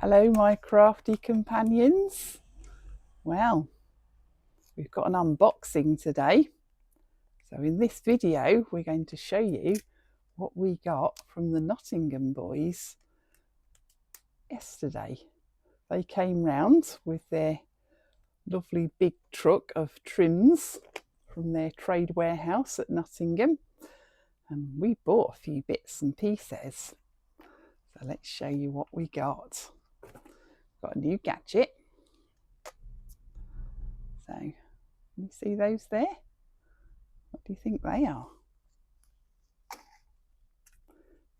Hello my crafty companions. Well, we've got an unboxing today. So in this video we're going to show you what we got from the Nottingham Boys yesterday. They came round with their lovely big truck of trims from their trade warehouse at Nottingham, and we bought a few bits and pieces. So let's show you what we got. Got a new gadget. So can you see those there? What do you think they are?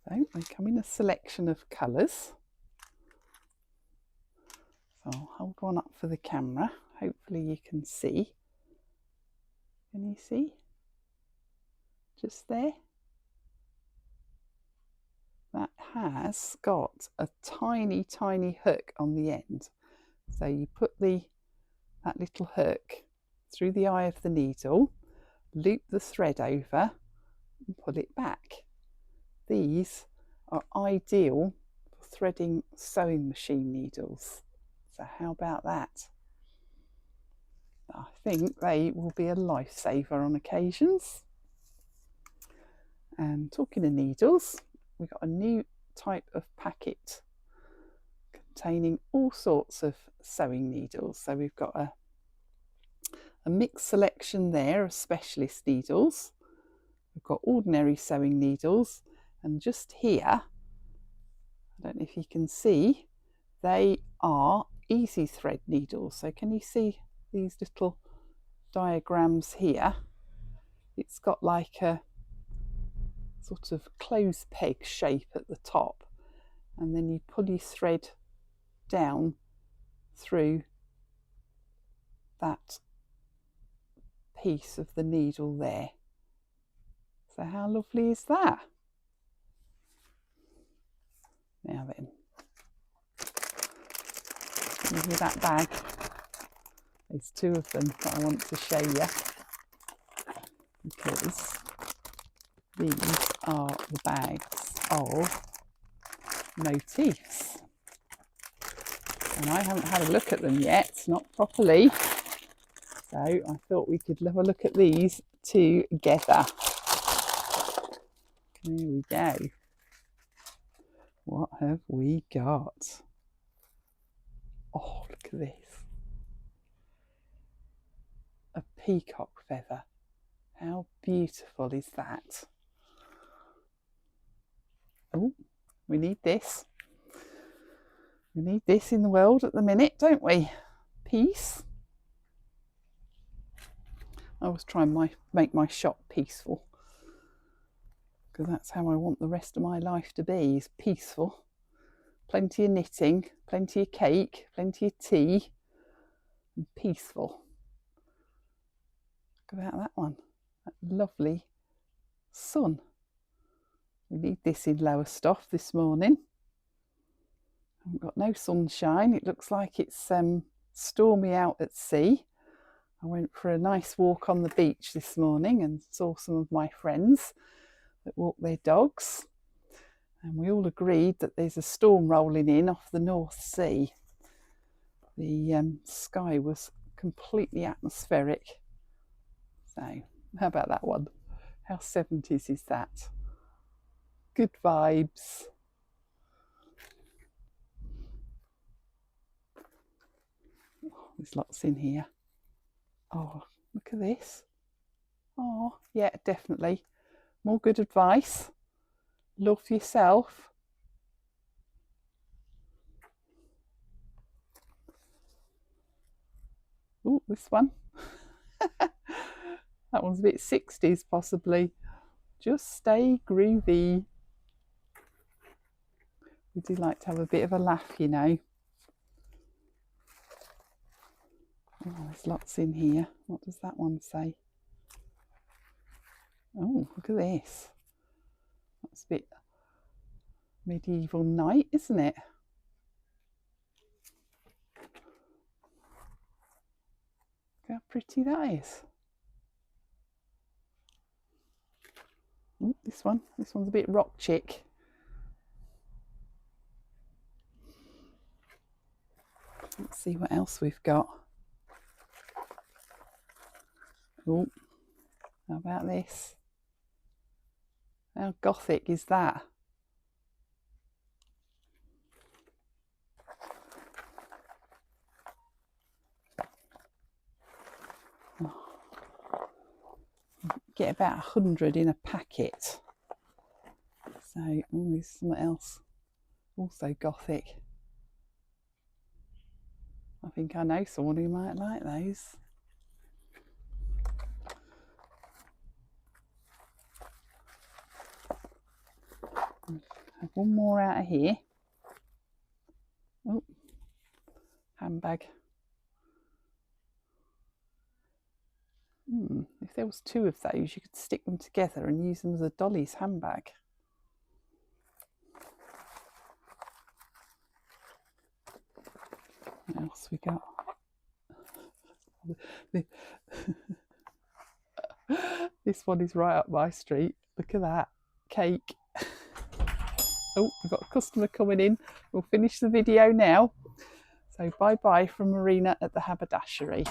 So they come in a selection of colours. So I'll hold one up for the camera. Hopefully you can see. Can you see? Just there. That has got a tiny, tiny hook on the end. So you put that little hook through the eye of the needle, loop the thread over and pull it back. These are ideal for threading sewing machine needles. So how about that? I think they will be a lifesaver on occasions. And talking of needles, we've got a new type of packet containing all sorts of sewing needles. So we've got a mixed selection there of specialist needles. We've got ordinary sewing needles, and just here, I don't know if you can see, they are easy thread needles. So can you see these little diagrams here? It's got like a sort of clothes peg shape at the top, and then you pull your thread down through that piece of the needle there. So how lovely is that? Now then, give you that bag. There's two of them that I want to show you, because these are the bags of Motifs. And I haven't had a look at them yet, not properly. So I thought we could have a look at these together. There we go. What have we got? Oh, look at this. A peacock feather. How beautiful is that? Oh, we need this. We need this in the world at the minute, don't we? Peace. I always try and make my shop peaceful, because that's how I want the rest of my life to be, is peaceful. Plenty of knitting, plenty of cake, plenty of tea, and peaceful. Look about that one. That lovely sun. We need this in Lowestoft this morning. I've got no sunshine. It looks like it's stormy out at sea. I went for a nice walk on the beach this morning and saw some of my friends that walk their dogs. And we all agreed that there's a storm rolling in off the North Sea. The sky was completely atmospheric. So how about that one? How 70s is that? Good vibes. Oh, there's lots in here. Oh, look at this. Oh, yeah, definitely. More good advice. Love yourself. Oh, this one. That one's a bit 60s possibly. Just stay groovy. We do like to have a bit of a laugh, you know. Oh, there's lots in here. What does that one say? Oh, look at this. That's a bit medieval knight, isn't it? Look how pretty that is. Ooh, this one's a bit rock chick. Let's see what else we've got. Oh, how about this? How gothic is that? Get about 100 in a packet. So, oh, there's something else. Also gothic. I think I know someone who might like those. Have one more out of here. Oh, handbag. If there was 2 of those, you could stick them together and use them as a dolly's handbag. What else we got? This one is right up my street. Look at that cake. Oh, we've got a customer coming in. We'll finish the video now. So bye bye from Marina at the Haberdashery.